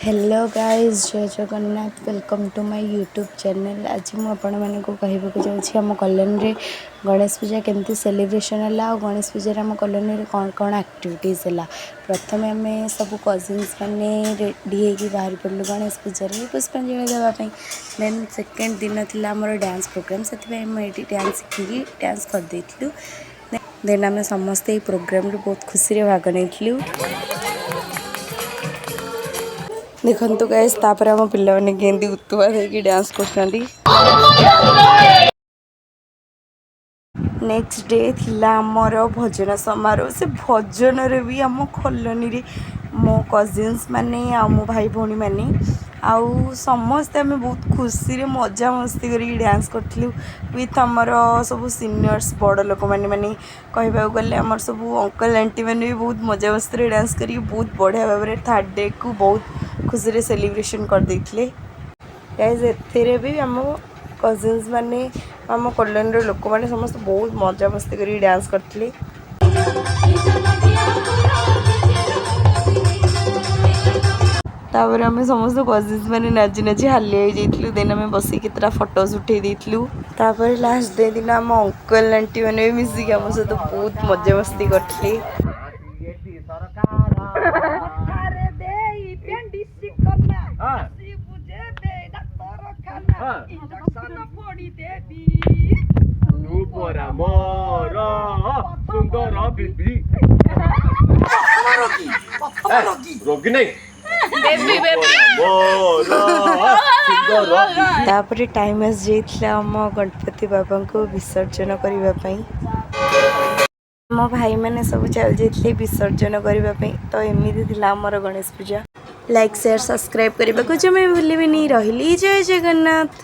Hello guys जय Jagannath welcome to my YouTube channel. आज मुझे कहवाक जाऊँगी आम कॉलोनी रे गणेश पूजा केमती सेलिब्रेशन है और गणेश पूजा आम कॉलोनी रे कौन कौन एक्टिविटीज है। प्रथम आम सब कजिन्स मैंने रेडी होगी बाहर पड़ू गणेश पूजा पुष्पांजलि देवाई। देन सेकेंड दिन थी आम डांस प्रोग्राम से ये डांस शिखिकी डांस करदेलु। देन आम समस्ते प्रोग्राम बहुत खुशी भाग नहीं। देखो गाइस तापर आम पिलाने केंदी उत्पात होगी डांस कर। नेक्स्ट डे थिला आमर भजन समारोह। से भजन रे भी आम कॉलोनी रे मो कजिन्स माने आ मो भाई भौणी माने आउ समस्ते आम बहुत खुशी रे मजा मस्ती करी डांस करथिलु विथ आमर सब सीनियर्स बड़ लोक माने माने कहबा गले आमर सब अंकल आंटी माने भी बहुत मजा मस्ती रे डांस करी बहुत बढ़िया भाव में थर्ड डे को बहुत खुशी रे सेलिब्रेशन कर देथिले। गाइस एथिरे भी आम कजिन्स माने आम कॉलोनी लोक मैंने समस्त बहुत मजा मस्ती करी डांस करथिले। तापर आम समस्त कजिन्स मैंने नाची नाची हालिया जाइलु। देन आम बस केतटा फोटोज उठे देलु। तापर लास्ट डे दिन आम अंकल आंटी मैंने भी मिसिक आम सहित बहुत मजा मस्ती करथिले। रोगी नहीं तापर टाइम आस जाइथिला आम गणपति बाबा को विसर्जन करबा पई। मो भाई मैंने सब चल जाइथिले विसर्जन करबा पई। तो एमिति थिला हमर गणेश पूजा। लाइक शेयर सब्सक्राइब करबा को जमे भूलिबेनी। रहिली जय जगन्नाथ।